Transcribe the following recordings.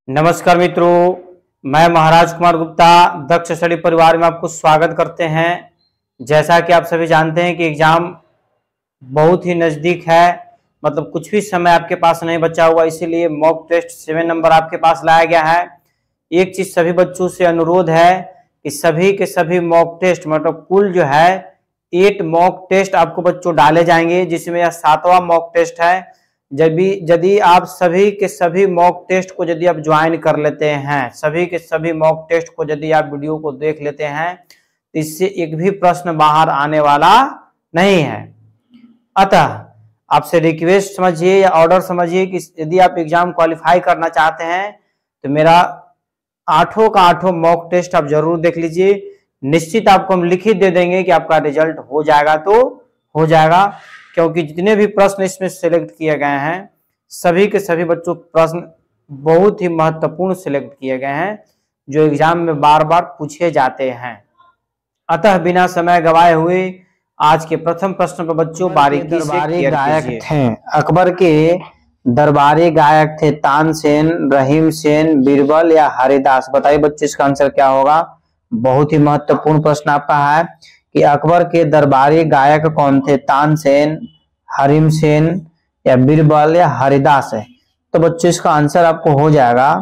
नमस्कार मित्रों, मैं महाराज कुमार गुप्ता दक्ष स्टडी परिवार में आपको स्वागत करते हैं। जैसा कि आप सभी जानते हैं कि एग्जाम बहुत ही नज़दीक है, मतलब कुछ भी समय आपके पास नहीं बचा हुआ, इसीलिए मॉक टेस्ट 7 नंबर आपके पास लाया गया है। एक चीज़ सभी बच्चों से अनुरोध है कि सभी के सभी मॉक टेस्ट मतलब कुल जो है 8 मॉक टेस्ट आपको बच्चों डाले जाएंगे, जिसमें यह 7वां मॉक टेस्ट है। यदि आप सभी के सभी मॉक टेस्ट को यदि आप ज्वाइन कर लेते हैं, सभी के सभी मॉक टेस्ट को यदि आप वीडियो को देख लेते हैं, तो इससे एक भी प्रश्न बाहर आने वाला नहीं है। अतः आपसे रिक्वेस्ट समझिए या ऑर्डर समझिए कि यदि आप एग्जाम क्वालिफाई करना चाहते हैं तो मेरा 8 का 8 मॉक टेस्ट आप जरूर देख लीजिए। निश्चित आपको हम लिखित दे देंगे कि आपका रिजल्ट हो जाएगा तो हो जाएगा, क्योंकि जितने भी प्रश्न इसमें सिलेक्ट किए गए हैं सभी के सभी बच्चों प्रश्न बहुत ही महत्वपूर्ण सिलेक्ट किए गए हैं, जो एग्जाम में बार बार पूछे जाते हैं। अतः बिना समय गवाए हुए आज के प्रथम प्रश्न पर बच्चों बारीकी से गायक थे। अकबर के दरबारी गायक थे तानसेन, रहीम सेन, बीरबल या हरिदास। बताइए बच्चे इसका आंसर क्या होगा। बहुत ही महत्वपूर्ण प्रश्न आपका है कि अकबर के दरबारी गायक कौन थे, तानसेन, हरीम सेन या बीरबल या हरिदास है। तो बच्चों इसका आंसर आपको हो जाएगा,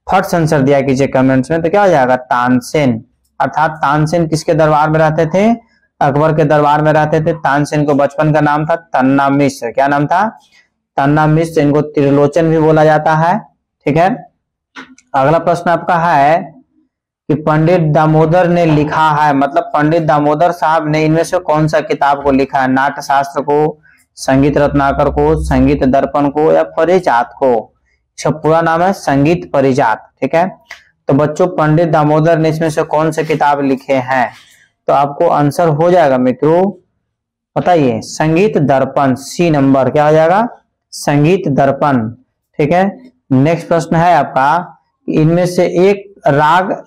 फर्स्ट आंसर दिया कीजिए कमेंट्स में, तो क्या हो जाएगा तानसेन। अर्थात तानसेन किसके दरबार में रहते थे, अकबर के दरबार में रहते थे। तानसेन को बचपन का नाम था तन्ना मिश्र। क्या नाम था, तन्ना मिश्र। इनको त्रिलोचन भी बोला जाता है। ठीक है, अगला प्रश्न आपका है कि पंडित दामोदर ने लिखा है, मतलब पंडित दामोदर साहब ने इनमें से कौन सा किताब को लिखा है, नाट्य शास्त्र को, संगीत रत्नाकर को, संगीत दर्पण को या परिजात को। इसका पूरा नाम है संगीत परिजात। ठीक है, तो बच्चों पंडित दामोदर ने इसमें से कौन से किताब लिखे हैं, तो आपको आंसर हो जाएगा मित्रों, बताइए संगीत दर्पण, सी नंबर। क्या हो जाएगा, संगीत दर्पण। ठीक है, नेक्स्ट प्रश्न है आपका, इनमें से एक राग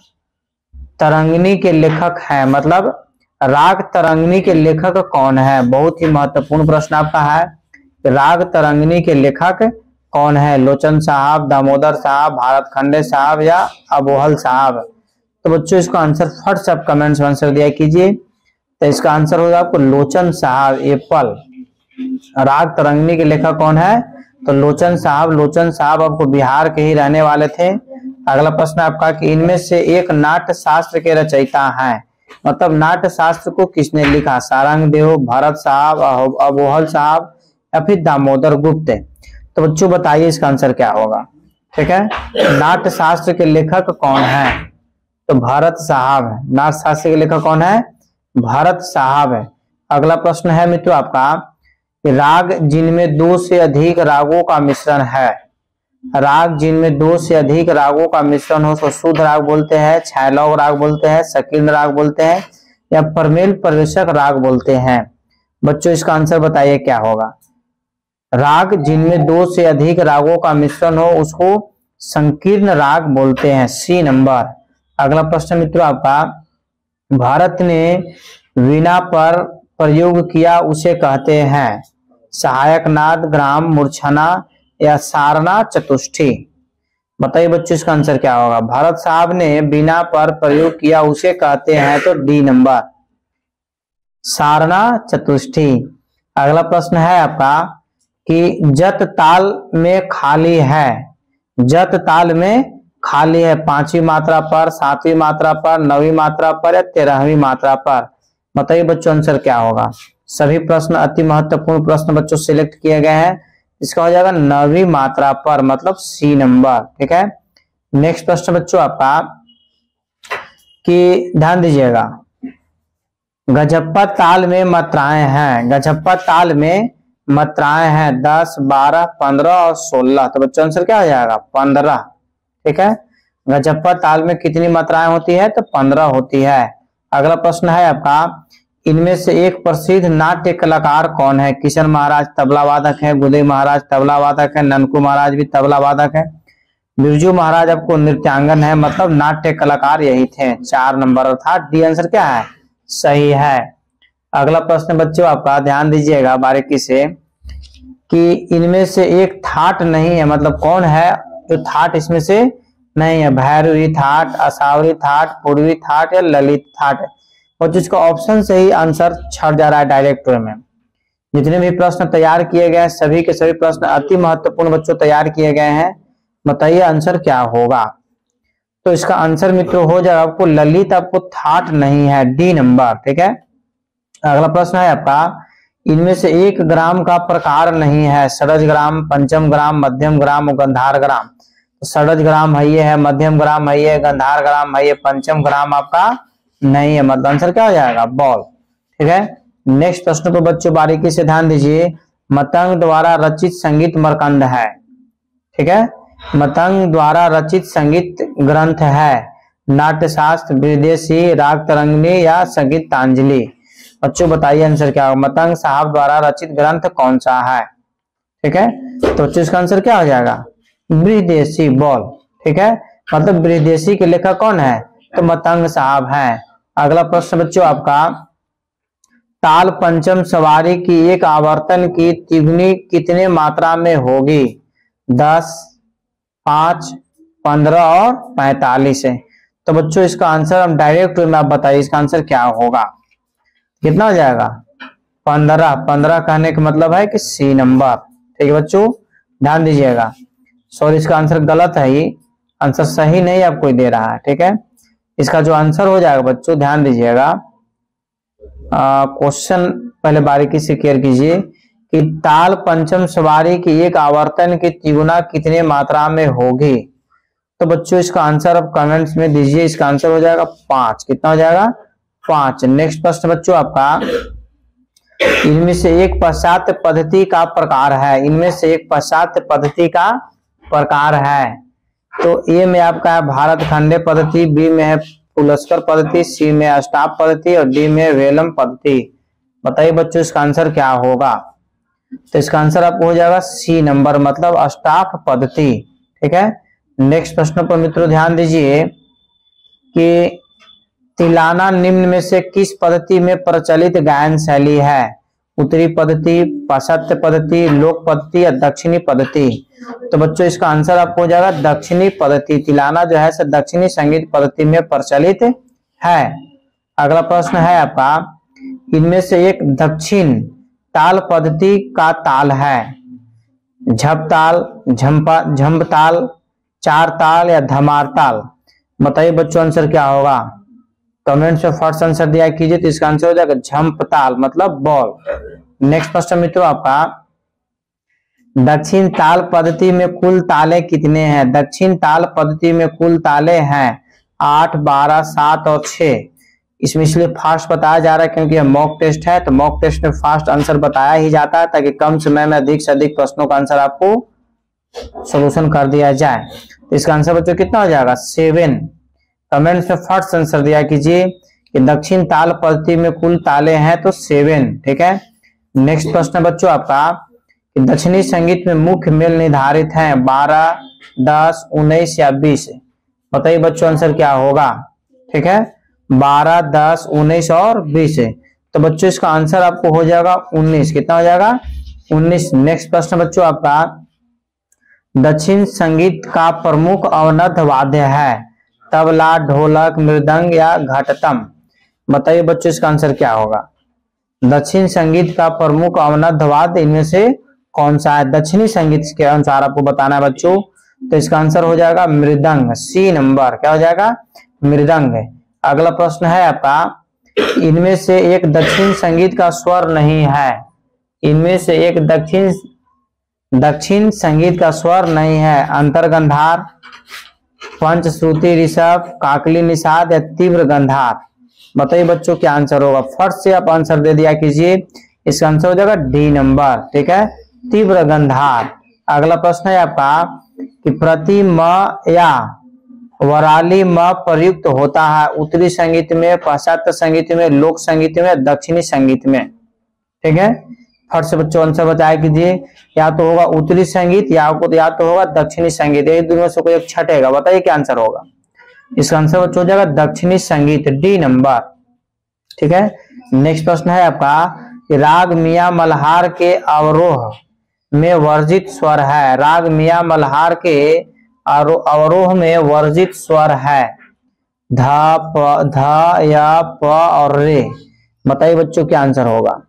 तरंगिणी के लेखक है, मतलब राग तरंगिणी के लेखक कौन है। बहुत ही महत्वपूर्ण प्रश्न आपका है, राग तरंगिणी के लेखक कौन है, लोचन साहब, दामोदर साहब, भारत खंडे साहब या अबोहल साहब। तो बच्चों इसका आंसर फट से आप कमेंट्स में आंसर दिया कीजिए। तो इसका आंसर होगा आपको लोचन साहब, एप्पल। राग तरंगिणी के लेखक कौन है, तो लोचन साहब। लोचन साहब आपको बिहार के ही रहने वाले थे। अगला प्रश्न आपका कि इनमें से एक नाट्य शास्त्र के रचयिता हैं, मतलब नाट्य शास्त्र को किसने लिखा, सारंगदेव, भरत साहब, अबोहल साहब या फिर दामोदर गुप्त। तो बच्चों बताइए इसका आंसर क्या होगा। ठीक है, नाट्य शास्त्र के लेखक कौन है, तो भरत साहब है। नाट्य शास्त्र के लेखक कौन है, भरत साहब है। अगला प्रश्न है मित्रों आपका, राग जिनमें 2 से अधिक रागों का मिश्रण है, राग जिनमें 2 से अधिक रागों का मिश्रण हो तो शुद्ध राग बोलते हैं, छैलौग राग बोलते हैं, संकीर्ण राग बोलते हैं या परमेल प्रवेशक राग बोलते हैं। बच्चों इसका आंसर बताइए क्या होगा। राग जिनमें 2 से अधिक रागों का मिश्रण हो उसको संकीर्ण राग बोलते हैं, सी नंबर। अगला प्रश्न मित्रों आपका, भारत ने वीणा पर प्रयोग किया उसे कहते हैं सहायक नाद, ग्राम, मूर्छना या सारना चतुष्ठी। बताइए बच्चों इसका आंसर क्या होगा। भारत साहब ने वीणा पर प्रयोग किया उसे कहते हैं, तो डी नंबर, सारना चतुष्ठी। अगला प्रश्न है आपका कि जत ताल में खाली है, जत ताल में खाली है 5वीं मात्रा पर, 7वीं मात्रा पर, 9वीं मात्रा पर या 13वीं मात्रा पर। बताइए बच्चों आंसर क्या होगा। सभी प्रश्न अति महत्वपूर्ण प्रश्न बच्चों सिलेक्ट किए गए हैं। इसका हो जाएगा 9वीं मात्रा पर, मतलब सी नंबर। ठीक है, नेक्स्ट प्रश्न बच्चों आपका कि ध्यान दीजिएगा, गझप्पा ताल में मात्राएं हैं, गझप्पा ताल में मात्राएं हैं 10, 12, 15 और 16। तो बच्चों आंसर क्या हो जाएगा, 15। ठीक है, गझप्पा ताल में कितनी मात्राएं होती है, तो 15 होती है। अगला प्रश्न है आपका, इनमें से एक प्रसिद्ध नाट्य कलाकार कौन है, किशन महाराज तबला वादक है, गुदे महाराज तबला वादक है, ननकू महाराज भी तबला वादक है, बिरजू महाराज आपको नृत्यांगन है, मतलब नाट्य कलाकार यही थे। 4 नंबर, अर्थात डी आंसर क्या है, सही है। अगला प्रश्न बच्चों आपका ध्यान दीजिएगा बारीकी से कि इनमें से एक थाट नहीं है, मतलब कौन है जो थाट इसमें से नहीं है, भैरवी थाट, असावरी थाट, पूर्वी थाट या ललित थाट है। और जिसका ऑप्शन से ही आंसर छट जा रहा है डायरेक्ट वे में। जितने भी प्रश्न तैयार किए गए हैं सभी के सभी प्रश्न अति महत्वपूर्ण बच्चों तैयार किए गए हैं। बताइए आंसर क्या होगा। तो इसका आंसर मित्रों हो जाएगा आपको ललित, आपको थाट नहीं है, डी नंबर। ठीक है, अगला प्रश्न है आपका, इनमें से 1 ग्राम का प्रकार नहीं है, षडज ग्राम, पंचम ग्राम, मध्यम ग्राम और गंधार ग्राम। तो षडज ग्राम है ये है, मध्यम ग्राम है ये, गंधार ग्राम है ये, पंचम ग्राम आपका नहीं है। मतलब आंसर क्या हो जाएगा, बॉल। ठीक है, नेक्स्ट प्रश्न पर बच्चों बारीकी से ध्यान दीजिए। मतंग द्वारा रचित संगीत मरकंद है। ठीक है, मतंग द्वारा रचित संगीत ग्रंथ है नाट्यशास्त्र, विदेशी, राग तरंगिणी या संगीतांजलि। बच्चों बताइए आंसर क्या होगा। मतंग साहब द्वारा रचित ग्रंथ कौन सा है। ठीक है, तो बच्चों इसका आंसर क्या हो जाएगा, विदेशी, बॉल। ठीक है, मतलब विदेशी के लेखक कौन है, तो मतंग साहब हैं। अगला प्रश्न बच्चों आपका, ताल पंचम सवारी की एक आवर्तन की तिगुनी कितने मात्रा में होगी, 10, 5, 15 और 45 है। तो बच्चों इसका आंसर हम डायरेक्ट में आप बताइए इसका आंसर क्या होगा, कितना हो जाएगा, 15। 15 कहने का मतलब है कि सी नंबर। ठीक है बच्चों, ध्यान दीजिएगा। सॉरी, इसका आंसर गलत है, ये आंसर सही नहीं आपको दे रहा है। ठीक है, इसका जो आंसर हो जाएगा बच्चों ध्यान दीजिएगा, क्वेश्चन पहले बारीकी से क्लियर कीजिए कि ताल पंचम सवारी की एक आवर्तन की तिगुना कितने मात्रा में होगी। तो बच्चों इसका आंसर अब कमेंट्स में दीजिए। इसका आंसर हो जाएगा 5। कितना हो जाएगा, 5। नेक्स्ट प्रश्न बच्चों आपका, इनमें से एक पाश्चात्य पद्धति का प्रकार है। इनमें से एक पाश्चात्य पद्धति का प्रकार है। तो ए में आपका है भारत खंडे पद्धति, बी में है पुलस्कर पद्धति, सी में अष्टाप पद्धति और डी में वेलम पद्धति। बताइए बच्चों इसका आंसर क्या होगा। तो इसका आंसर आपको हो जाएगा सी नंबर, मतलब अष्टाप पद्धति। ठीक है, नेक्स्ट प्रश्न पर मित्रों ध्यान दीजिए कि तिलाना निम्न में से किस पद्धति में प्रचलित गायन शैली है, उत्तरी पद्धति, पाश्चात्य पद्धति, लोक पद्धति या दक्षिणी पद्धति। तो बच्चों इसका आंसर आपको हो जाएगा दक्षिणी पद्धति। तिलाना जो है सो दक्षिणी संगीत पद्धति में प्रचलित है। अगला प्रश्न है आपका, इनमें से एक दक्षिण ताल पद्धति का ताल है, झप ताल, झंप ताल, चार ताल या धमार ताल। बताइए बच्चों आंसर क्या होगा, कमेंट में फर्स्ट आंसर दिया कीजिए। तो इसका आंसर हो जाएगा झंप ताल, मतलब बॉल। नेक्स्ट प्रश्न मित्रों आपका, दक्षिण ताल पद्धति में कुल ताले कितने हैं। दक्षिण ताल पद्धति में कुल ताले हैं 8, 12, 7 और 6। इसमें इसलिए फास्ट बताया जा रहा है क्योंकि यह मॉक टेस्ट है, तो मॉक टेस्ट में फास्ट आंसर बताया ही जाता है ताकि कम समय में अधिक से अधिक प्रश्नों का आंसर आपको सोल्यूशन कर दिया जाए। तो इसका आंसर बच्चों कितना हो जाएगा, 7। कमेंट्स में फर्स्ट आंसर दिया कीजिए कि दक्षिण ताल पद्धति में कुल ताले हैं तो 7। ठीक है, नेक्स्ट प्रश्न बच्चों आपका, कि दक्षिणी संगीत में मुख्य मेल निर्धारित हैं 12, 10, 19 या 20। बताइए बच्चों आंसर क्या होगा। ठीक है, 12, 10, 19 और 20 है। तो बच्चों इसका आंसर आपको हो जाएगा 19। कितना हो जाएगा, 19। नेक्स्ट प्रश्न बच्चों आपका, दक्षिण संगीत का प्रमुख अवनद वाद्य है तबला, ढोलक, मृदंग या घटतम। बताइए बच्चों इसका आंसर क्या होगा। दक्षिण संगीत का प्रमुख अवनद वाद्य इनमें से कौन सा है। दक्षिणी संगीत के अनुसार आपको बताना है बच्चों। तो इसका आंसर हो जाएगा मृदंग, सी नंबर। क्या हो जाएगा, मृदंग है। अगला प्रश्न है आपका, इनमें से एक दक्षिण संगीत का स्वर नहीं है। इनमें से एक दक्षिण संगीत का स्वर नहीं है, अंतरगंधार, पंचश्रुति ऋषभ, काकली निषाद या तीव्र गंधार। बताइए बच्चों क्या आंसर होगा। फर्स्ट से आप आंसर दे दिया कीजिए। इसका आंसर हो जाएगा डी नंबर। ठीक है, तीव्र गंधार। अगला प्रश्न है आपका कि प्रति म या वराली म प्रयुक्त होता है उत्तरी संगीत में, पाश्चात्य संगीत में, लोक संगीत में, दक्षिणी संगीत में। ठीक है, फट से बच्चों आंसर बताया कीजिए। या तो होगा उत्तरी संगीत या तो होगा दक्षिणी संगीत, एक दोनों से कोई एक छटेगा। बताइए क्या आंसर होगा। इसका आंसर बच्चों हो जाएगा दक्षिणी संगीत, डी नंबर। ठीक है, नेक्स्ट प्रश्न है आपका कि राग मियां मल्हार के अवरोह में वर्जित स्वर है। राग मियां मल्हार के अवरोह में वर्जित स्वर है? ध, प, ध, या, प और रे। बताइए बच्चों क्या आंसर होगा?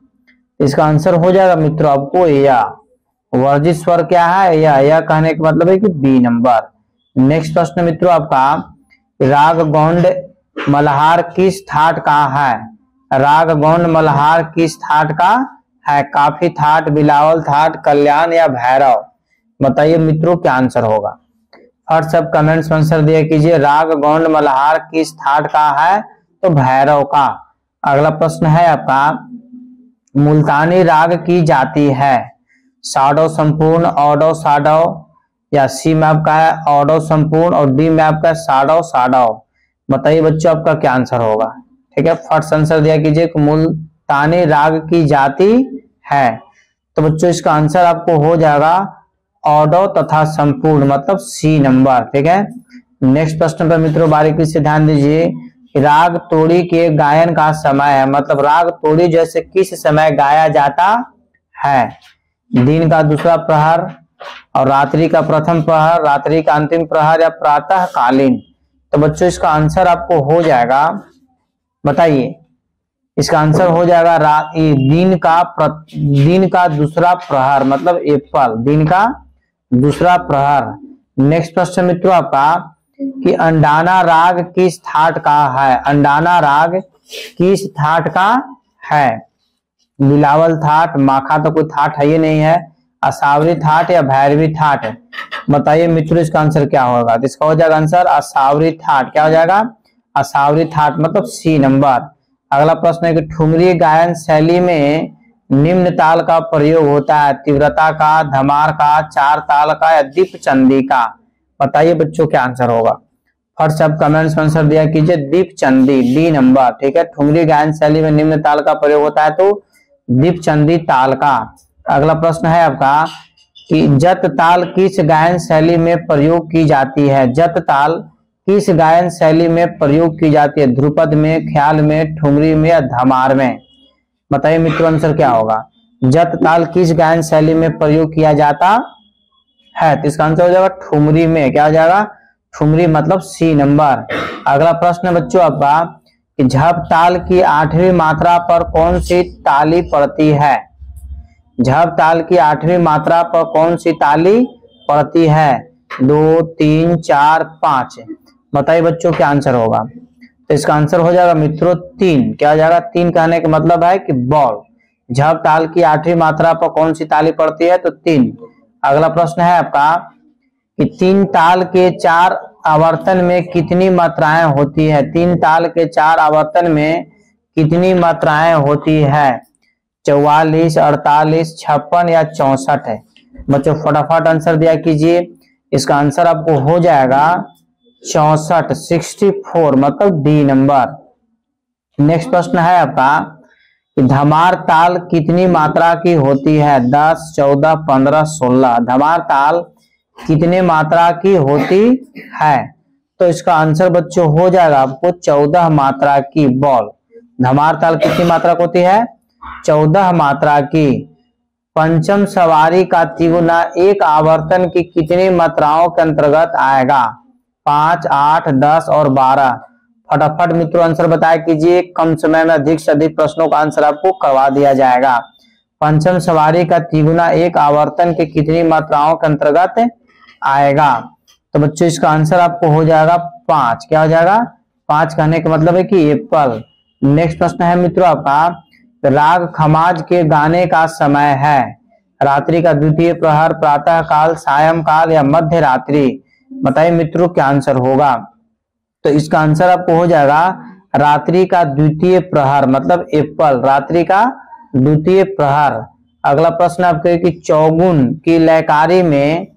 इसका आंसर हो जाएगा मित्रों आपको या। वर्जित स्वर क्या है? या कहने का मतलब है कि बी नंबर। नेक्स्ट प्रश्न मित्रों आपका, राग गौंड मल्हार किस ठाट का है? राग गौंड मल्हार किस ठाट का है? काफी ठाट, बिलावल ठाट, कल्याण या भैरव? बताइए मित्रों क्या आंसर होगा? फर्स्ट सब कमेंट्स में आंसर दिया कीजिए। राग गौंड मल्हार किस ठाट का है? तो भैरव का। अगला प्रश्न है आपका, मुल्तानी राग की जाति है? साडव संपूर्ण, ऑडव साडव, या सी में आपका है ऑडव संपूर्ण और डी में आपका साडव साडव? बताइए बच्चों आपका क्या आंसर होगा? ठीक है, फर्स्ट आंसर दिया कीजिए मुल्तानी राग की जाति है। तो बच्चों इसका आंसर आपको हो जाएगा ऑडव तथा संपूर्ण, मतलब सी नंबर। ठीक है, नेक्स्ट प्रश्न पर मित्रों बारीकी से ध्यान दीजिए। राग तोड़ी के गायन का समय है, मतलब राग तोड़ी जैसे किस समय गाया जाता है? दिन का दूसरा प्रहर और रात्रि का प्रथम प्रहर, रात्रि का अंतिम प्रहर, या प्रातः कालीन? तो बच्चों इसका आंसर आपको हो जाएगा, बताइए इसका आंसर हो जाएगा दिन का दूसरा प्रहर, मतलब एप्पल, दिन का दूसरा प्रहर। नेक्स्ट प्रश्न मित्रों आपका, कि अंडाना राग किस ठाट का है? अंडाना राग किस ठाट का है? बिलावल ठाट, माखा तो कोई ठाट है ही नहीं है, असावरी ठाट या भैरवी ठाट? बताइए मित्रों इसका आंसर क्या होगा? तो इसका हो जाएगा आंसर असावरी ठाट। क्या हो जाएगा? असावरी ठाट, मतलब सी नंबर। अगला प्रश्न है कि ठुमरी गायन शैली में निम्न ताल का प्रयोग होता है? तीव्रता का, धमार का, चार ताल का, या दीप चंदी का? बताइए बच्चों क्या आंसर होगा? फर्स्ट सब कमेंट्स में आंसर दिया कीजिए दीप चंदी, डी नंबर। ठीक है, ठुमरी गायन शैली में निम्न ताल का प्रयोग होता है तो दीप चंदी ताल का। अगला प्रश्न है आपका, कि जत ताल किस गायन शैली में प्रयोग की जाती है? जत ताल किस गायन शैली में प्रयोग की जाती है? ध्रुपद में, ख्याल में, ठुमरी में, या धमार में? बताइए मित्रों आंसर क्या होगा? जत ताल किस गायन शैली में प्रयोग किया जाता है? तो इसका आंसर हो जाएगा ठुमरी में। क्या हो जाएगा? ठुमरी, मतलब सी नंबर। अगला प्रश्न बच्चों आपका, कि झप ताल की 8वीं मात्रा पर कौन सी ताली पड़ती है? झप ताल की 8वीं मात्रा पर कौन सी ताली पड़ती है? 2, 3, 4, 5? बताइए बच्चों क्या आंसर होगा? तो इसका आंसर हो जाएगा मित्रों 3। क्या हो जाएगा? 3 कहने का मतलब है कि बॉल। झप ताल की 8वीं मात्रा पर कौन सी ताली पड़ती है? तो 3। अगला प्रश्न है आपका, कि 3 ताल के 4 आवर्तन में कितनी मात्राएं होती है? 3 ताल के 4 आवर्तन में कितनी मात्राएं होती है? 44, 48, 56 या 64 है? बच्चों फटाफट आंसर दिया कीजिए। इसका आंसर आपको हो जाएगा 64, 64, मतलब डी नंबर। नेक्स्ट प्रश्न है आपका, कि धमार ताल कितनी मात्रा की होती है? 10, 14, 15, 16? धमार ताल कितने मात्रा की होती है? तो इसका आंसर बच्चों हो जाएगा आपको 14 मात्रा की। बॉल। धमार ताल कितनी मात्रा की होती है? 14 मात्रा की। पंचम सवारी का तिगुना एक आवर्तन की कितनी मात्राओं के अंतर्गत आएगा? 5, 8, 10 और 12? फटाफट मित्रों आंसर बताया कीजिए, कम समय में अधिक से अधिक प्रश्नों का आंसर आपको करवा दिया जाएगा। पंचम सवारी का तिगुना एक आवर्तन के कितनी मात्राओं के अंतर्गत आएगा? तो बच्चों इसका आंसर आपको हो जाएगा 5। क्या हो जाएगा? 5 कहने का मतलब है कि एप्पल। नेक्स्ट प्रश्न है मित्रों आपका, राग खमाज के गाने का समय है? रात्रि का द्वितीय प्रहर, प्रातः काल, सायं काल, या मध्य रात्रि? बताइए मित्रों क्या आंसर होगा? तो इसका आंसर आपको हो जाएगा रात्रि का द्वितीय प्रहर, मतलब एप्पल, रात्रि का द्वितीय प्रहर। अगला प्रश्न आपके, कि चौगुन की लयकारी में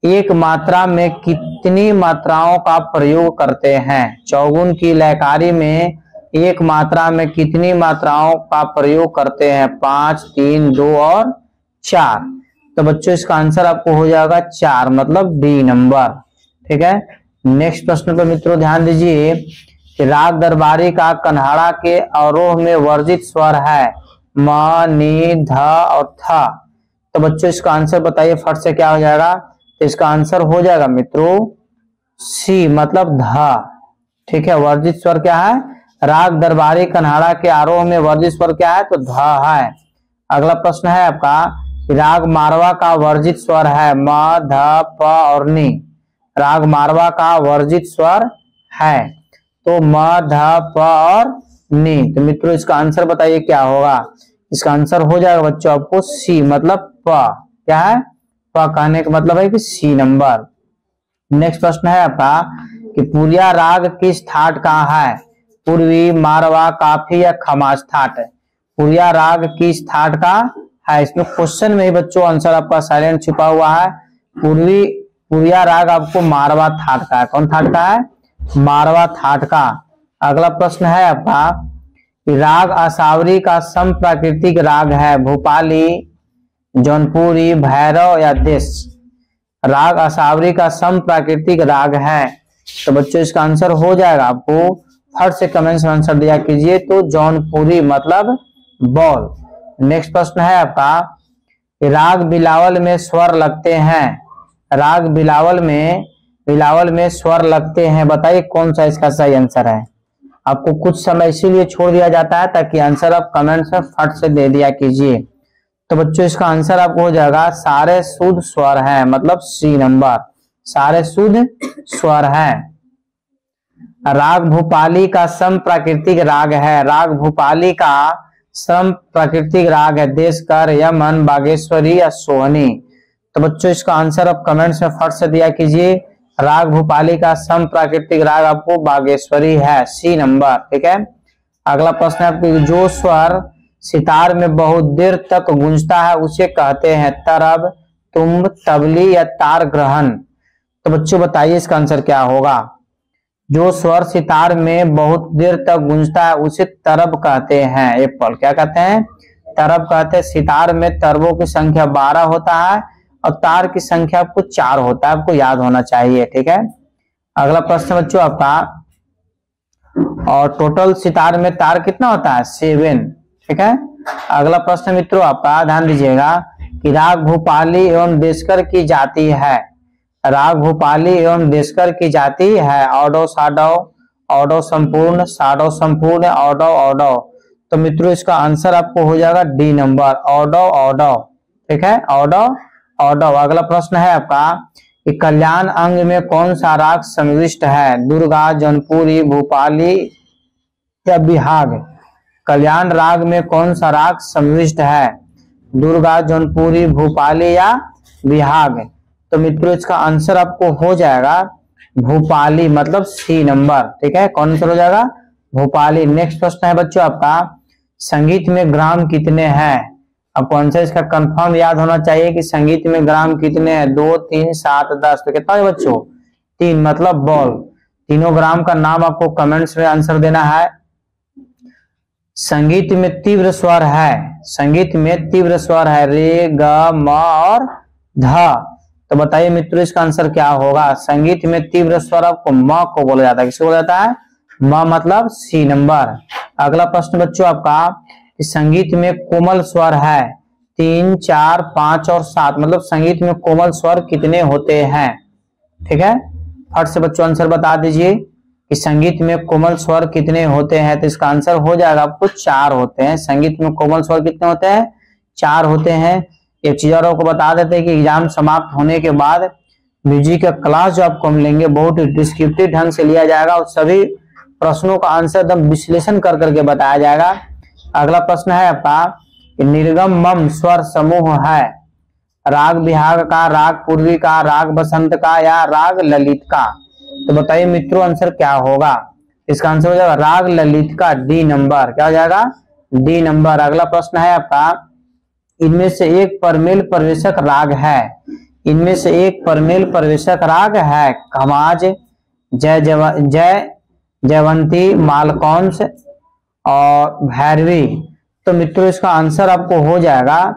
एक मात्रा में कितनी मात्राओं का प्रयोग करते हैं? चौगुन की लयकारी में एक मात्रा में कितनी मात्राओं का प्रयोग करते हैं? 5, 3, 2 और 4? तो बच्चों इसका आंसर आपको हो जाएगा 4, मतलब डी नंबर। ठीक है, नेक्स्ट प्रश्न पर मित्रों ध्यान दीजिए, कि राग दरबारी का कन्हाड़ा के आरोह में वर्जित स्वर है? म, नी, ध और थ? तो बच्चों इसका आंसर बताइए फट से क्या हो जाएगा? तो इसका आंसर हो जाएगा मित्रों सी मतलब ध। ठीक है, वर्जित स्वर क्या है? राग दरबारी कन्हाड़ा के आरोह में वर्जित स्वर क्या है? तो ध है। अगला प्रश्न है आपका, राग मारवा का वर्जित स्वर है म, ध, प और नी। राग मारवा का वर्जित स्वर है तो म, ध, प और नी। तो मित्रों इसका आंसर बताइए क्या होगा? इसका आंसर हो जाएगा बच्चों आपको सी मतलब प। क्या है? प कहने का मतलब है कि सी नंबर। नेक्स्ट प्रश्न है आपका कि पूरिया राग किस ठाट का है? पूर्वी, मारवा, काफी या खमाज ठाट? पूरिया राग किस ठाट का है? इसमें क्वेश्चन में ही बच्चों आंसर आपका साइलेंट छुपा हुआ है। पूरिया राग आपको मारवा ठाट का है। कौन ठाट का है? मारवा ठाट का। अगला प्रश्न है आपका, राग आसावरी का सम प्राकृतिक राग है भूपाली, जौनपुरी, भैरव या देश? राग आसावरी का सम प्राकृतिक राग है तो बच्चों इसका आंसर हो जाएगा आपको, फट से कमेंट में आंसर दिया कीजिए, तो जौनपुरी मतलब बॉल। नेक्स्ट प्रश्न है आपका, राग बिलावल में स्वर लगते हैं। राग बिलावल में स्वर लगते हैं, बताइए कौन सा इसका सही आंसर है? आपको कुछ समय इसीलिए छोड़ दिया जाता है ताकि आंसर आप कमेंट्स में फट से दे दिया कीजिए। तो बच्चों इसका आंसर आपको हो जाएगा सारे शुद्ध स्वर हैं, मतलब सी नंबर, सारे शुद्ध स्वर हैं। राग भूपाली का सम प्राकृतिक राग है। राग भूपाली का सम प्राकृतिक राग है देशकर, यमन, बागेश्वरी या सोहनी? तो बच्चों इसका आंसर आप कमेंट्स में फट से दिया कीजिए। राग भूपाली का सम प्राकृतिक राग आपको बागेश्वरी है, सी नंबर। ठीक है, अगला प्रश्न है आपको, जो स्वर सितार में बहुत देर तक गूंजता है उसे कहते हैं तरब, तुम्ब, तबली या तार ग्रहण? तो बच्चों बताइए इसका आंसर क्या होगा? जो स्वर सितार में बहुत देर तक गूंजता है उसे तरब कहते हैं। एप्पल क्या कहते हैं? तरब कहते हैं। सितार में तरबों की संख्या 12 होता है और तार की संख्या आपको 4 होता है, आपको याद होना चाहिए। ठीक है, अगला प्रश्न बच्चों आपका, और टोटल सितार में तार कितना होता है? 7। ठीक है, अगला प्रश्न मित्रों आपका ध्यान दीजिएगा कि राग भूपाली एवं देशकर की जाति है। राग भूपाली एवं देशकर की जाति है औडव, साडव, औडव संपूर्ण, साडव संपूर्ण, औडव औडव? तो मित्रों इसका आंसर आपको हो जाएगा डी नंबर, औडव औडव। ठीक है, औडव औडव। अगला प्रश्न है आपका कि कल्याण अंग में कौन सा राग समाविष्ट है? दुर्गा, जौनपुरी, भूपाली या बिहाग? कल्याण राग में कौन सा राग समाविष्ट है? दुर्गा, जौनपुरी, भूपाली या बिहाग? तो मित्रों इसका आंसर आपको हो जाएगा भूपाली मतलब सी नंबर। ठीक है, कौन सा हो जाएगा? भूपाली। नेक्स्ट प्रश्न है बच्चों आपका, संगीत में ग्राम कितने हैं? आपको आंसर इसका कंफर्म याद होना चाहिए कि संगीत में ग्राम कितने हैं? 2, 3, 7, 10। तो कितना है बच्चों? 3 मतलब बॉल। तीनों ग्राम का नाम आपको कमेंट्स में आंसर देना है। संगीत में तीव्र स्वर है, संगीत में तीव्र स्वर है रे, ग, म और ध। तो बताइए मित्रों इसका आंसर क्या होगा? संगीत में तीव्र स्वर आपको म को बोला जाता है। किसको बोला जाता है? म मतलब सी नंबर। अगला प्रश्न बच्चों आपका, संगीत में कोमल स्वर है 3, 4, 5 और 7, मतलब संगीत में कोमल स्वर कितने होते हैं? ठीक है, फट से बच्चों आंसर बता दीजिए कि संगीत में कोमल स्वर कितने होते हैं? तो इसका आंसर हो जाएगा आपको 4 होते हैं। संगीत में कोमल स्वर कितने होते हैं? 4 होते हैं। एक चीज और आपको बता देते हैं कि एग्जाम समाप्त होने के बाद म्यूजिक का क्लास जो आपको हम लेंगे बहुत ही डिस्क्रिप्टिव ढंग से लिया जाएगा और सभी प्रश्नों का आंसर एकदम विश्लेषण कर करके बताया जाएगा। अगला प्रश्न है आपका कि निर्गम मम स्वर समूह है राग बिहाग का, राग पूर्वी का, राग बसंत का या राग ललित का? तो बताइए मित्रों आंसर क्या होगा? इसका आंसर हो जाएगा राग ललित का, डी नंबर। क्या हो जाएगा? D number. अगला प्रश्न है आपका, इनमें से एक परमेल प्रवेशक राग है। इनमें से एक परमेल प्रवेशक राग है खमाज, जयवंती, मालकौंस और भैरवी? तो मित्रों इसका आंसर आपको हो जाएगा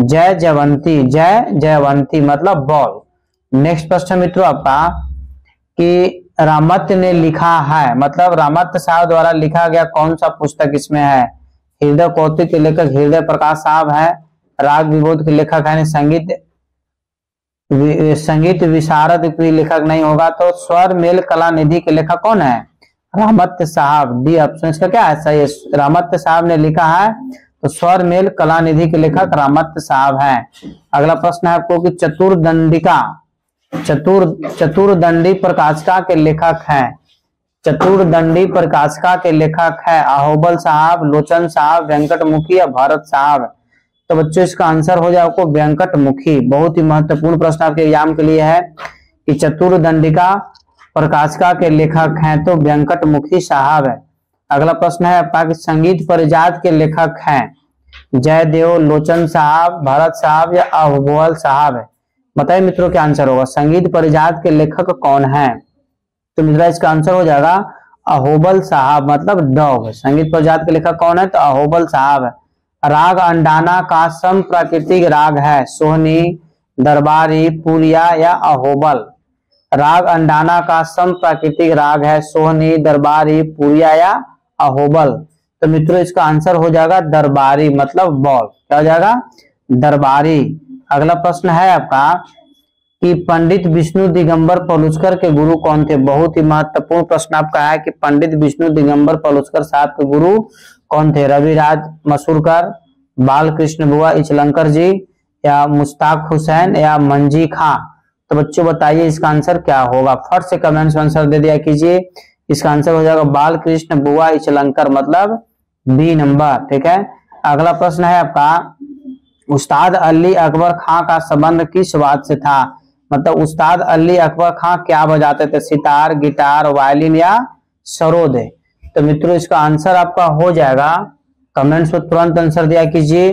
जयवंती मतलब बॉल। नेक्स्ट प्रश्न मित्रों आपका कि रामत्य ने लिखा है, मतलब रामत्य साहब द्वारा लिखा गया कौन सा पुस्तक इसमें है? हृदय कौतुक के लेखक हृदय प्रकाश साहब है, राग विबोध के लेखक है संगीत संगीत विशारद भी लेखक नहीं होगा, तो स्वर मेल कला निधि के लेखक कौन है? रहमत साहब। डी ऑप्शन इसका क्या है? सही है, रहमत साहब ने लिखा है, तो स्वर मेल कला निधि के लेखक रहमत साहब हैं। अगला प्रश्न है आपको कि चतुर्दंडी प्रकाशिका के लेखक हैं। चतुर्दंडी प्रकाशिका के लेखक है अहोबल साहब, लोचन साहब, वेंकटमुखी या भरत साहब। तो बच्चों इसका आंसर हो जाए आपको वेंकटमुखी। बहुत ही महत्वपूर्ण प्रश्न आपके एग्जाम के लिए है कि चतुर्दंडिका प्रकाशिका के लेखक हैं, तो वेंकटमुखी साहब है। अगला प्रश्न है आपका कि संगीत परिजात के लेखक हैं जयदेव, लोचन साहब, भरत साहब या अहोबल साहब है। बताइए मित्रों क्या आंसर होगा? संगीत परिजात के लेखक कौन है? तो मित्रों इसका आंसर हो जाएगा अहोबल साहब, मतलब डॉग। संगीत परिजात के लेखक कौन है? तो अहोबल साहब है। राग अंडाना का सम प्राकृतिक राग है सोहनी, दरबारी, पुरिया या अहोबल। राग अंडाना का सम प्राकृतिक राग है सोहनी, दरबारी, पुरिया या अहोबल। तो मित्रों इसका आंसर हो जाएगा दरबारी, मतलब बॉल। क्या हो जाएगा? दरबारी। अगला प्रश्न है आपका कि पंडित विष्णु दिगंबर पलुस्कर के गुरु कौन थे? बहुत ही महत्वपूर्ण प्रश्न आपका है कि पंडित विष्णु दिगंबर पलुस्कर साहब के गुरु कौन थे? रविराज मसूरकर, बालकृष्ण बुआ इचलंकर जी या मुश्ताक हुसैन या मंजी खां। तो बच्चों बताइए इसका आंसर क्या होगा? फट से कमेंट्स में आंसर दे दिया कीजिए। इसका आंसर हो जाएगा बालकृष्ण बुआ इचलंकर, मतलब बी नंबर। ठीक है। अगला प्रश्न है आपका उस्ताद अली अकबर खां का संबंध किस बात से था? मतलब उस्ताद अली अकबर खां क्या बजाते थे? सितार, गिटार, वायलिन या सरोद। तो मित्रों इसका आंसर आपका हो जाएगा, कमेंट्स में तुरंत आंसर दिया कीजिए।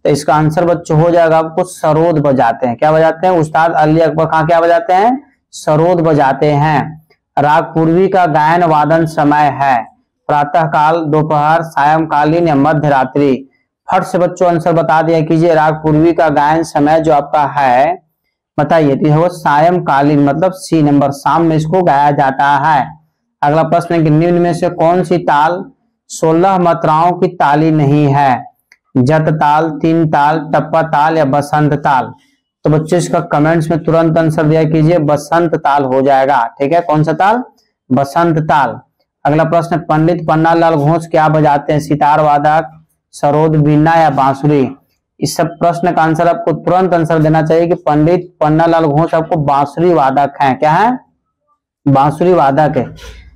तो इसका आंसर बच्चों हो जाएगा आपको सरोद बजाते हैं। क्या बजाते हैं? उस्ताद अली अकबर खां क्या बजाते हैं? सरोद बजाते हैं। राग पूर्वी का गायन वादन समय है प्रातः काल, दोपहर, सायंकालीन या मध्य रात्रि। फट से बच्चों आंसर बता दिया कीजिए। राग पूर्वी का गायन समय जो आपका है बताइए, तो वो सायंकालीन, मतलब सी नंबर, शाम में इसको गाया जाता है। अगला प्रश्न है कि निम्न में से कौन सी ताल 16 मात्राओं की ताली नहीं है? जत ताल, तीन ताल, टप्पा ताल या बसंत ताल। तो बच्चों इसका कमेंट्स में तुरंत आंसर दिया कीजिए, बसंत ताल हो जाएगा। ठीक है, कौन सा ताल? बसंत ताल। अगला प्रश्न, पंडित पन्नालाल घोष क्या बजाते हैं? सितार वादक, सरोद, वीणा या बांसुरी। इस सब प्रश्न का आंसर आपको तुरंत आंसर देना चाहिए कि पंडित पन्नालाल घोष आपको बांसुरी वादक हैं। क्या है? बांसुरी वादक है।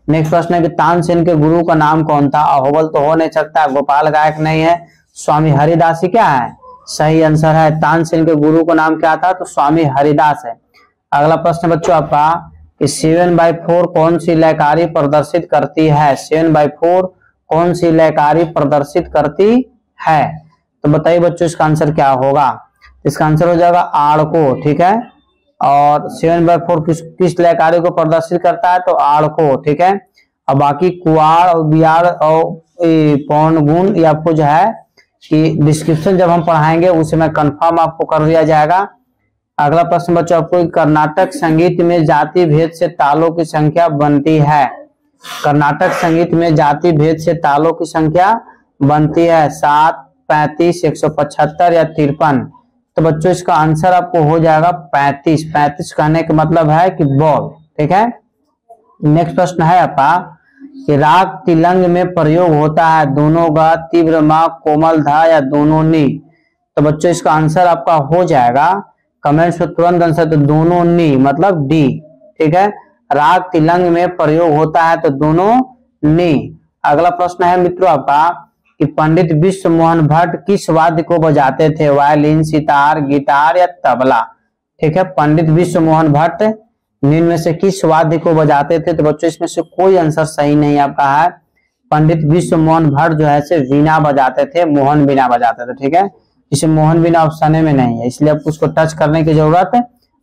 नेक्स्ट प्रश्न है कि तानसेन के गुरु का नाम कौन था? अहोबल तो हो नहीं सकता, गोपाल गायक नहीं है, स्वामी हरिदास ही क्या है? सही आंसर है। तानसेन के गुरु का नाम क्या था? तो स्वामी हरिदास है। अगला प्रश्न बच्चों आपका कि 7/4 कौन सी लयकारी प्रदर्शित करती है? 7/4 कौन सी लयकारी प्रदर्शित करती है? तो बताइए बच्चों इसका आंसर क्या होगा? इसका आंसर हो जाएगा आड़को। ठीक है, और 7/4 किस लयकारी को प्रदर्शित करता है? तो आड़को। ठीक है, और बाकी कुआड़ और बियाड़ और पौन गुण ये आपको जो है कि डिस्क्रिप्शन जब हम पढ़ाएंगे उसे मैं कंफर्म आपको कर दिया जाएगा। अगला प्रश्न बच्चों आपको, कर्नाटक संगीत में जाति भेद से तालों की संख्या बनती है? कर्नाटक संगीत में जाति भेद से तालों की संख्या बनती है 7, 35, 175 या 53। तो बच्चों इसका आंसर आपको हो जाएगा 35। 35 कहने का मतलब है कि बॉल। ठीक है। नेक्स्ट प्रश्न है आपका कि राग तिलंग में प्रयोग होता है दोनों गा, तीव्र मा, कोमल धा या दोनों नी। तो बच्चों इसका आंसर आपका हो जाएगा, कमेंट्स में तुरंत आंसर, तो दोनों नी, मतलब डी। ठीक है, राग तिलंग में प्रयोग होता है तो दोनों नी। अगला प्रश्न है मित्रों आपका कि पंडित विश्व मोहन भट्ट किस वाद्य को बजाते थे? वायलिन, सितार, गिटार या तबला। ठीक है, पंडित विश्व मोहन भट्ट निम्न में से किस वाद्य को बजाते थे? तो बच्चों इसमें से कोई आंसर सही नहीं आपका है। पंडित विश्व मोहन भट्ट जो है से वीणा बजाते थे, मोहन वीणा बजाते थे। ठीक है, इसे मोहन वीणा ऑप्शन में नहीं है, इसलिए आपको उसको टच करने की जरूरत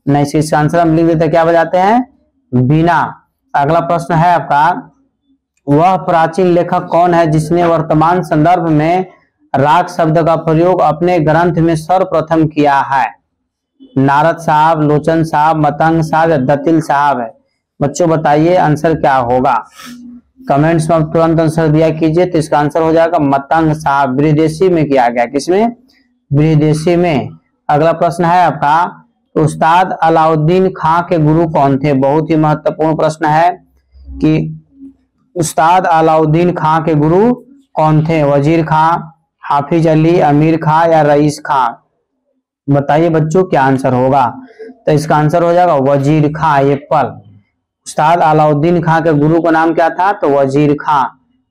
नहीं। इसका आंसर हम लिख देते, क्या बजाते हैं? वीणा। अगला प्रश्न है आपका, वह प्राचीन लेखक कौन है जिसने वर्तमान संदर्भ में राग शब्द का प्रयोग अपने ग्रंथ में सर्वप्रथम किया है? नारद साहब, लोचन साहब, मतंग साहब या दतिल साहब है। बच्चों बताइए आंसर क्या होगा? कमेंट्स में तुरंत आंसर दिया कीजिए। तो इसका आंसर हो जाएगा मतंग साहब, बृहदेशी में किया गया। किसमें? बृहदेशी में। अगला प्रश्न है आपका तो उस्ताद अलाउद्दीन खां के गुरु कौन थे? बहुत ही महत्वपूर्ण प्रश्न है कि उस्ताद अलाउद्दीन खां के गुरु कौन थे? वजीर खां, हाफिज अली, अमीर खां या रईस खां? बताइए बच्चों क्या आंसर होगा? तो इसका आंसर हो जाएगा वजीर खां, एप्पल। उस्ताद अलाउद्दीन खां के गुरु का नाम क्या था? तो वजीर खां।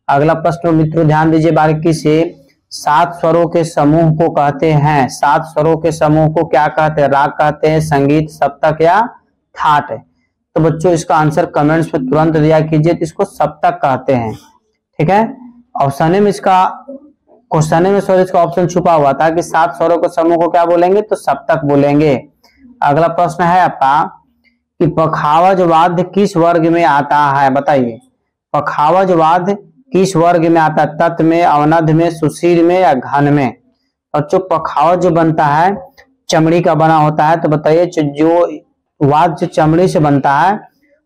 अगला प्रश्न मित्रों ध्यान दीजिए बारीकी से। 7 स्वरों के समूह को कहते हैं, 7 स्वरों के समूह को क्या कहते हैं? राग कहते हैं, संगीत, सप्तक या ठाट? तो बच्चों इसका आंसर कमेंट्स में तुरंत दिया कीजिए। तो इसको सप्तक कहते हैं, ठीक है। ऑप्शन में इसका क्वेश्चन में सॉरी इसका ऑप्शन छुपा हुआ था कि 7 स्वरों के समूह को क्या बोलेंगे? तो सप्तक बोलेंगे। अगला प्रश्न है आपका कि पखावज वाद्य किस वर्ग में आता है? बताइए पखावज वाद्य किस वर्ग में आता है? तत् में, अवनध में, सुशील में या घन में? बच्चों पखावज जो बनता है चमड़ी का बना होता है, तो बताइए जो वाद्य चमड़ी से बनता है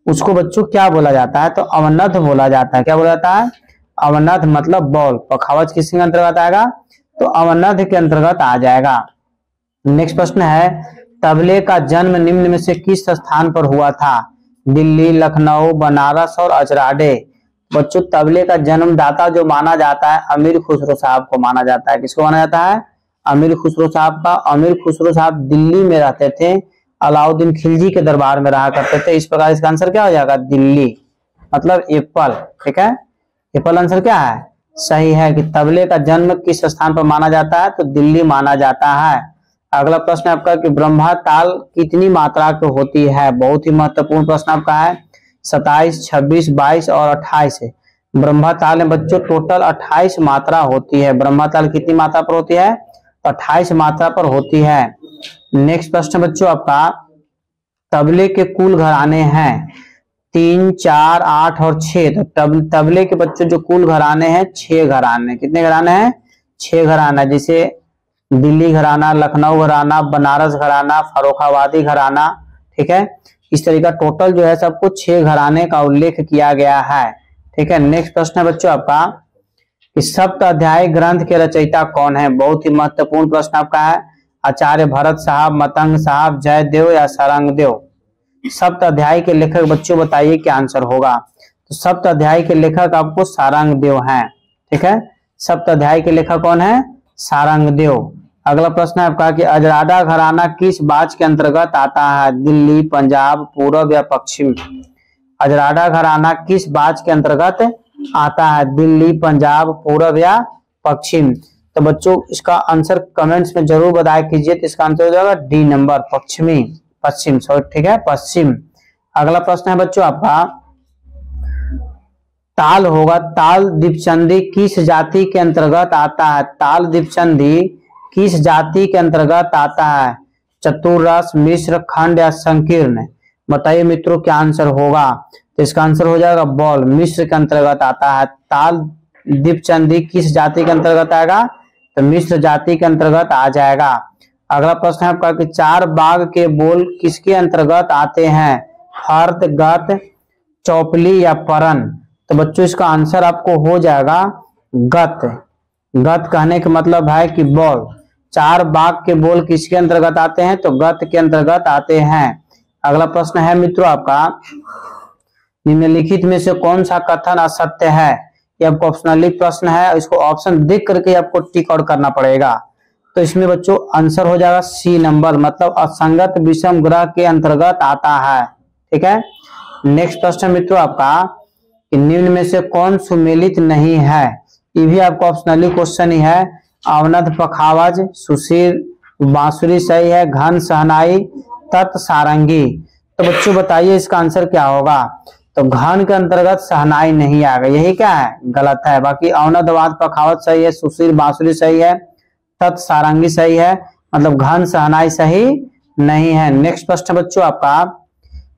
उसको बच्चों क्या बोला जाता है? तो अवनध बोला जाता है। क्या बोला जाता है? अवनध मतलब बॉल। पखावज किसके अंतर्गत आएगा? तो अवनध के अंतर्गत आ जाएगा। नेक्स्ट प्रश्न है तबले का जन्म निम्न में से किस स्थान पर हुआ था? दिल्ली, लखनऊ, बनारस और अजराडे? बच्चों तबले का जन्मदाता जो माना जाता है अमीर खुसरो साहब को माना जाता है। किसको माना जाता है? अमीर खुसरो साहब का। अमीर खुसरो साहब दिल्ली में रहते थे, अलाउद्दीन खिलजी के दरबार में रहा करते थे। इस प्रकार इसका आंसर क्या हो जाएगा? दिल्ली, मतलब एप्पल, ठीक है। एप्पल आंसर क्या है? सही है कि तबले का जन्म किस स्थान पर माना जाता है? तो दिल्ली माना जाता है। अगला प्रश्न आपका कि ब्रह्मा ताल कितनी मात्रा की होती है? बहुत ही महत्वपूर्ण प्रश्न आपका है। 27, 26, 22 और 28 है। ब्रह्मा ताल में बच्चों टोटल 28 मात्रा होती है। ब्रह्मा ताल कितनी मात्रा पर होती है? तो 28 मात्रा पर होती है। नेक्स्ट प्रश्न बच्चों आपका तबले के कुल घराने हैं 3, 4, 8 और 6। तो तबले के बच्चों जो कुल घराने हैं 6 घराने। कितने घराने हैं? 6 घराना। जैसे दिल्ली घराना, लखनऊ घराना, बनारस घराना, फर्रुखाबादी घराना, ठीक है। इस तरीका टोटल जो है सबको 6 घराने का उल्लेख किया गया है, ठीक है। नेक्स्ट प्रश्न है बच्चों आपका कि सप्त अध्याय ग्रंथ के रचयिता कौन है? बहुत ही महत्वपूर्ण प्रश्न आपका है। आचार्य भरत साहब, मतंग साहब, जयदेव या सारंगदेव? सप्त अध्याय के लेखक बच्चों बताइए क्या आंसर होगा? तो सप्त अध्याय के लेखक आपको सारंगदेव हैं, ठीक है। सप्त अध्याय के लेखक कौन है? सारंगदेव। अगला प्रश्न है आपका कि अजराडा घराना किस बाज के अंतर्गत आता है? दिल्ली, पंजाब, पूर्व या पश्चिम? अजराडा घराना किस बाज के अंतर्गत आता है? दिल्ली, पंजाब, पूर्व या पश्चिम? तो बच्चों इसका आंसर कमेंट्स में जरूर बताया कीजिए। तो इसका आंसर हो जाएगा डी नंबर, पश्चिमी, पश्चिम, ठीक है, पश्चिम। अगला प्रश्न है बच्चों आपका ताल होगा ताल दीपचंदी किस जाति के अंतर्गत आता है? ताल दीपचंदी किस जाति के अंतर्गत आता है? चतुर्रस, मिश्र, खंड या संकीर्ण? बताइए मित्रों क्या आंसर होगा? तो इसका आंसर हो जाएगा बॉल, मिश्र के अंतर्गत आता है। ताल दीपचंदी किस जाति के अंतर्गत आएगा? तो मिश्र जाति के अंतर्गत आ जाएगा। अगला प्रश्न है आपका कि 4 बाग के बोल किसके अंतर्गत आते हैं? हर्त, गत, चौपली या परन? तो बच्चों इसका आंसर आपको हो जाएगा गत। गत कहने का मतलब है कि बॉल। 4 बाग के बोल किसके अंतर्गत आते हैं? तो गत के अंतर्गत आते हैं। अगला प्रश्न है मित्रों आपका निम्नलिखित में से कौन सा कथन असत्य है? ये आपको ऑप्शनली प्रश्न है, इसको ऑप्शन देख करके आपको टिक आउट करना पड़ेगा। तो इसमें बच्चों आंसर हो जाएगा सी नंबर, मतलब असंगत विषम ग्रह के अंतर्गत आता है, ठीक है। नेक्स्ट प्रश्न मित्रों आपका कि निम्न में से कौन सुमेलित नहीं है? ये भी आपको ऑप्शनली क्वेश्चन ही है। अवनद पखावज, सुशील, बांसुरी सही है, घन सहनाई, तत् सारंगी? तो बच्चों बताइए इसका आंसर क्या होगा? तो घन के अंतर्गत सहनाई नहीं आ गई, यही क्या है? गलत है। बाकी अवनद वाद पखावज सही है, सुशील बांसुरी सही है, तत् सारंगी सही है, मतलब घन सहनाई सही नहीं है। नेक्स्ट प्रश्न बच्चों आपका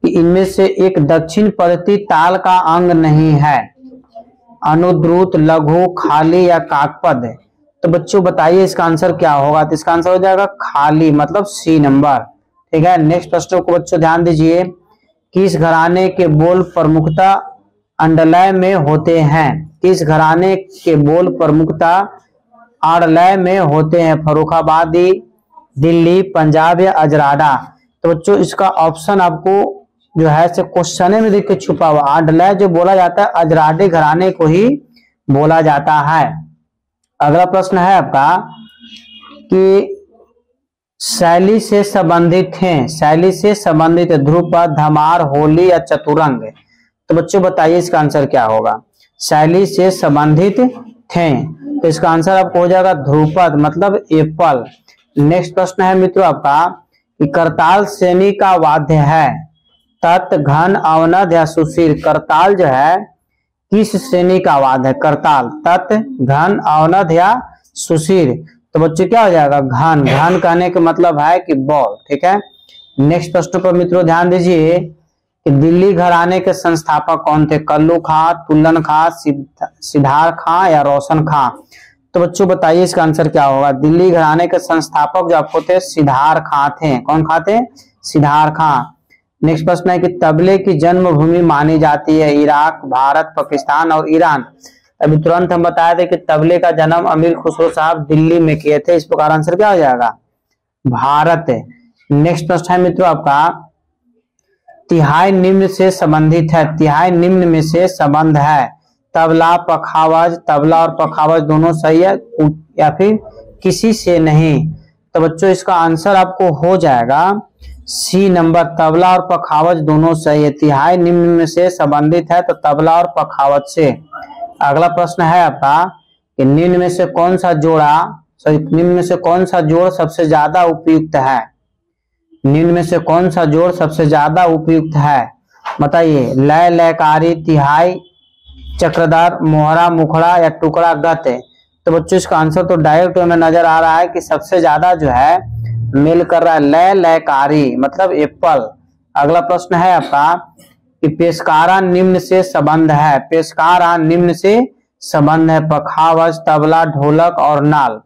कि इनमें से एक दक्षिण पद्धति ताल का अंग नहीं है? अनुद्रुत, लघु, खाली या काकपद? तो बच्चों बताइए इसका आंसर क्या होगा? तो इसका आंसर हो जाएगा खाली, मतलब सी नंबर, ठीक है। नेक्स्ट प्रश्न को बच्चों ध्यान दीजिए। किस घराने के बोल प्रमुखता अंडलय में होते हैं? किस घराने के बोल प्रमुखता आड़लय में होते हैं? फर्रुखाबादी, दिल्ली, पंजाब या अजराडा? तो बच्चों इसका ऑप्शन आपको जो है से क्वेश्चन में देख के छुपा हुआ आडलय जो बोला जाता है अजराडे घराने को ही बोला जाता है। अगला प्रश्न है आपका कि शैली से संबंधित हैं, शैली से संबंधित ध्रुपद, धमार, होली या चतुरंग। तो बच्चों बताइए इसका आंसर क्या होगा। शैली से संबंधित थे तो इसका आंसर आपको हो जाएगा ध्रुपद मतलब एप्पल। नेक्स्ट प्रश्न है मित्रों आपका कि करताल श्रेणी का वाद्य है, तत्, घन, अवनद या सुशील। करताल जो है किस श्रेणी का वाद्य है, करताल, तत्, घन, अवनद या सुशील। तो बच्चों क्या हो जाएगा घन। घन कहने का मतलब है कि बॉल। ठीक है। नेक्स्ट प्रश्न पर मित्रों ध्यान दीजिए कि दिल्ली घराने के संस्थापक कौन थे, कल्लू खां, तुल्लन खां, सिद्धार्थ खां या रोशन खां। तो बच्चों बताइए इसका आंसर क्या होगा। दिल्ली घराने के संस्थापक जो आपको थे सिद्धार्थ खां थे। कौन खां थे, सिद्धार्थ खां। नेक्स्ट प्रश्न है कि तबले की जन्मभूमि मानी जाती है, इराक, भारत, पाकिस्तान और ईरान। अभी तुरंत हम बताए थे कि तबले का जन्म अमीर खुसरो साहब दिल्ली में किए थे। इस प्रकार आंसर क्या हो जाएगा, भारत। नेक्स्ट प्रश्न है मित्रों आपका तिहाई निम्न से संबंधित है, तिहाई निम्न में से संबंध है, तबला, पखावज। तबला और पखावज दोनों सही है या फिर किसी से नहीं। तो बच्चों इसका आंसर आपको हो जाएगा सी नंबर, तबला और पखावज दोनों सही है। तिहाई निम्न में से संबंधित है तो तबला और पखावज से। अगला प्रश्न है आपका कि निम्न में से कौन सा जोड़ सबसे ज्यादा उपयुक्त है। निम्न में से कौन सा जोड़ सबसे ज्यादा उपयुक्त है बताइए। लय, लयकारी, तिहाई, चक्रधार, मोहरा, मुखड़ा या टुकड़ा गत। तो बच्चों इसका आंसर तो डायरेक्ट में नजर आ रहा है कि सबसे ज्यादा जो है मेल कर रहा है लय, लयकारी मतलब एप्पल। अगला प्रश्न है आपका कि पेशकारा निम्न से संबंध है, पेशकारा निम्न से संबंध है, पखावज, तबला, ढोलक और नाल।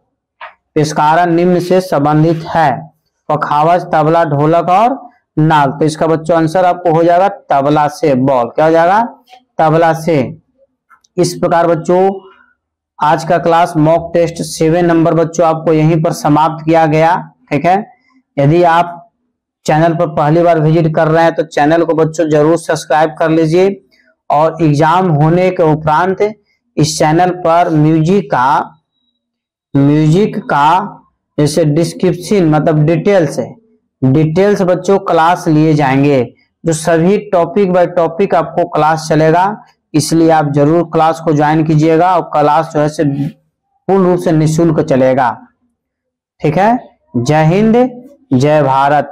पेशकारा निम्न से संबंधित है, पखावज, तबला, ढोलक और नाल। तो इसका बच्चों आंसर आपको हो जाएगा तबला से, बॉल। क्या हो जाएगा, तबला से। इस प्रकार बच्चों आज का क्लास मॉक टेस्ट 7 नंबर बच्चों आपको यहीं पर समाप्त किया गया। ठीक है। यदि आप चैनल पर पहली बार विजिट कर रहे हैं तो चैनल को बच्चों जरूर सब्सक्राइब कर लीजिए और एग्जाम होने के उपरांत इस चैनल पर म्यूजिक का जैसे डिस्क्रिप्शन मतलब डिटेल्स बच्चों क्लास लिए जाएंगे, जो सभी टॉपिक बाय टॉपिक आपको क्लास चलेगा। इसलिए आप जरूर क्लास को ज्वाइन कीजिएगा और क्लास जो है से पूर्ण रूप से निःशुल्क चलेगा। ठीक है। जय हिंद, जय भारत।